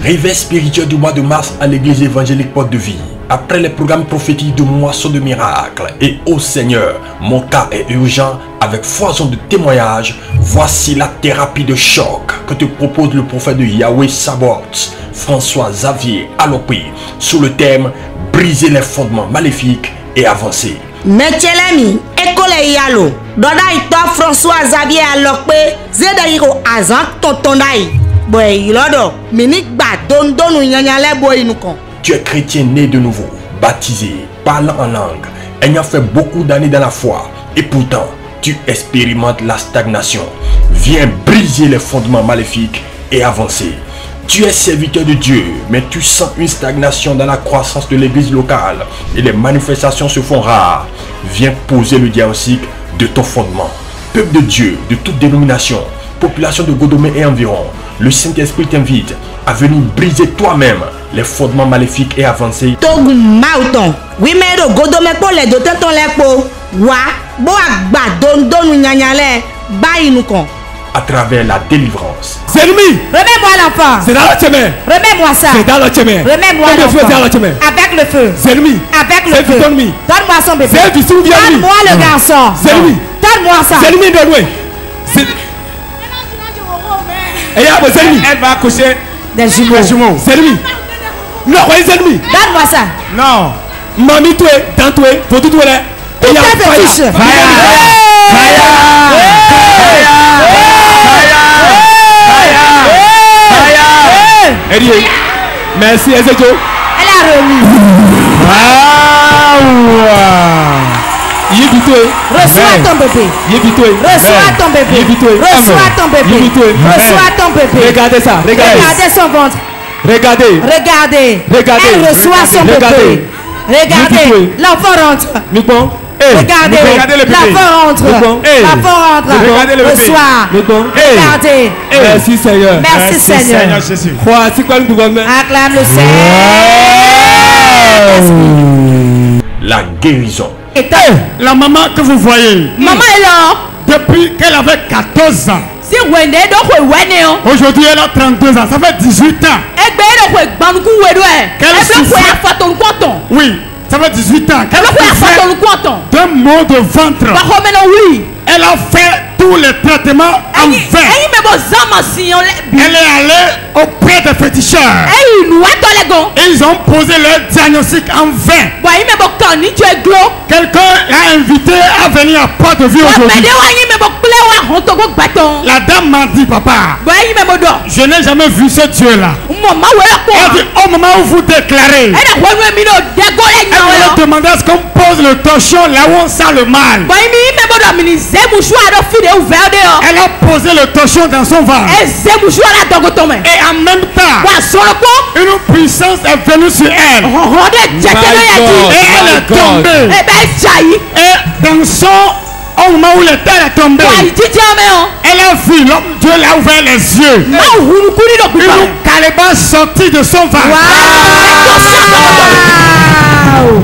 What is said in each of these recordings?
Réveil spirituel du mois de mars à l'église évangélique Porte de Vie. Après les programmes prophétiques de Moisson de miracles et ô Seigneur, mon cas est urgent avec foison de témoignages, voici la thérapie de choc que te propose le prophète de Yahweh Sabaoth, François Xavier Alopi, sous le thème briser les fondements maléfiques et avancer. Metielemi, école yalo, dona ito François Xavier Alopi, zedayiko azan tontonai. Boy, lodo, minik ba don nyanyale boy nuko. Tu es chrétien né de nouveau, baptisé, parlant en langue, ayant fait beaucoup d'années dans la foi, et pourtant, tu expérimentes la stagnation. Viens briser les fondements maléfiques et avancer. Tu es serviteur de Dieu, mais tu sens une stagnation dans la croissance de l'église locale et les manifestations se font rares. Viens poser le diagnostic de ton fondement. Peuple de Dieu, de toute dénomination, population de Godomé et environ, le Saint-Esprit t'invite à venir briser toi-même les fondements maléfiques et avancer. Togu mauton, oui mais do Godomé pour les deux ton lepo, wa, bo agba don nyanyale, bayi nukon. À travers la délivrance. Zermi, remets-moi l'enfant. C'est dans le chemin. Remets-moi ça. C'est dans le chemin. Remets-moi l'enfant. Avec le feu. Zermi, avec le feu. Donne-moi son bébé. Donne-moi le garçon. Zermi, donne-moi ça. Zermi, donne-moi. Elle va accoucher des jumeaux. Zermi. Non, oui, Zermi. Donne-moi ça. Non. Mami, toi, dans toi, pour tout toi là. Il y a fire. Merci, Ezejo. Elle a remis. Reçois ton bébé. Reçois ton bébé. Reçois ton bébé. Reçois ton bébé. Regardez ça. Regardez son ventre. Regardez. Elle reçoit son bébé. Regardez. L'enfant rentre. Regardez, l'enfant rentre. Regardez le bébé. Reçois. Regardez. Merci Seigneur. Merci Seigneur. Jésus. Acclame le Seigneur. La guérison. La maman que vous voyez. Maman est là. Depuis qu'elle avait 14 ans. Aujourd'hui elle a 32 ans. Ça fait 18 ans. Oui. Ça fait 18 ans qu'elle fait d'un mot de ventre. Elle a fait tous les traitements en vain. Elle est allée auprès des féticheurs. Et ils ont posé leur diagnostic en vain. Quelqu'un l'a invité à venir à Porte de Vie aujourd'hui. La dame m'a dit, papa, je n'ai jamais vu ce Dieu-là. Elle dit, au moment où vous déclarez, elle me demandait à ce qu'on pose le torchon là où on sent le mal. Elle a posé le torchon dans son ventre. Et en même temps, une puissance est venue sur elle. Et elle est tombée. Et dans son... Au moment où la terre est tombée, elle a vu l'homme Dieu l'a ouvert les yeux. Une calebasse sortie de son ventre.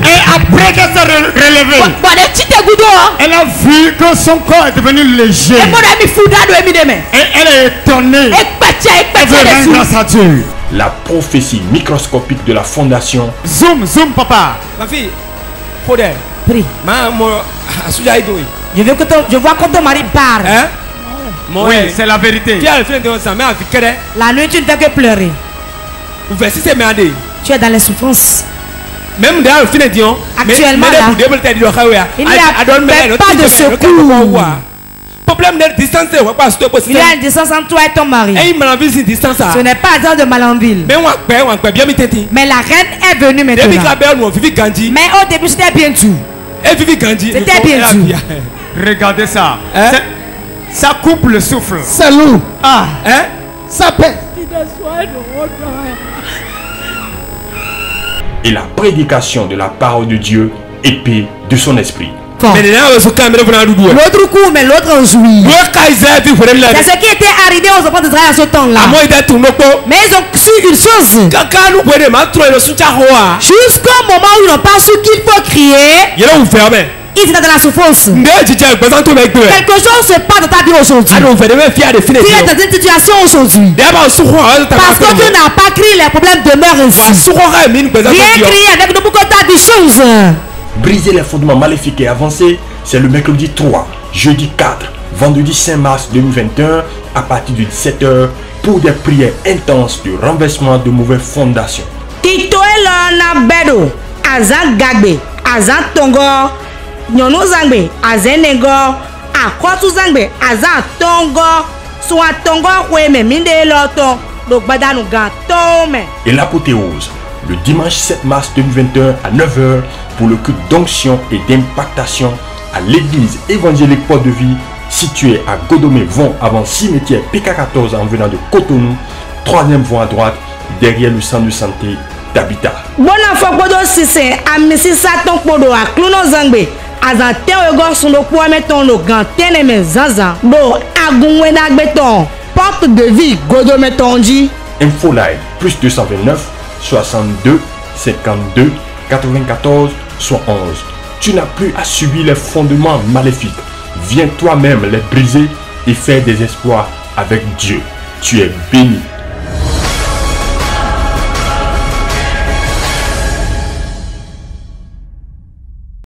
Et après qu'elle s'est relevée, elle a vu que son corps est devenu léger. Et elle est étonnée. Elle veut rendre grâce à Dieu. La prophétie microscopique de la fondation. Zoom, papa. Ma fille, Faudel. Prie. Je vois quand ton mari parle. Hein? Oui, c'est la vérité. La nuit, tu ne fais que pleurer. Tu es dans les souffrances. Même dans le film, actuellement, il n'y a pas de secours. Il y a une distance entre toi et ton mari. Ce n'est pas un de Malanville. Mais la reine est venue maintenant. Mais au début, c'était bien tout. C'était bien tout. Regardez ça. Ça coupe le souffle. C'est lourd. Ça pèse. Et la prédication de la parole de Dieu, épée de son esprit. L'autre coup, mais l'autre en jouit. C'est ce qui était arrivé aux enfants d'Israël à ce temps-là. Mais ils ont su une chose. Jusqu'au moment où ils n'ont pas su qu'il faut crier, il est dans la souffrance. Quelque chose se passe dans ta vie aujourd'hui. Tu es dans une situation aujourd'hui. Parce que tu n'as pas crié, les problèmes demeurent ainsi. Rien crié avec nous pour que tu as des choses. Briser les fondements maléfiques et avancer, c'est le mercredi 3, jeudi 4, vendredi 5 mars 2021 à partir de 17h pour des prières intenses de renversement de mauvaises fondations. Tito na bedo, azan gagbe, azan tongo, nyono zangbe, azan nego, akotu zangbe, azan tongo, soit tongo kweme minde loto, donc badanu gantome. Et l'apothéose, le dimanche 7 mars 2021 à 9h pour le culte d'onction et d'impactation à l'église évangélique Port de Vie située à Godomé-Vont avant cimetière PK14 en venant de Cotonou, 3e voie à droite derrière le centre de santé d'Habitat. Bona fokodo sise amisi saton podo a kluno zangbe azante ego sundo kwa meton lo gantene me zanzan do agunwe nagbeton Porte de Vie Godomé-Tonji. Info live plus 229 62 52 94 111. Tu n'as plus à subir les fondements maléfiques. Viens toi-même les briser et faire des exploits avec Dieu. Tu es béni.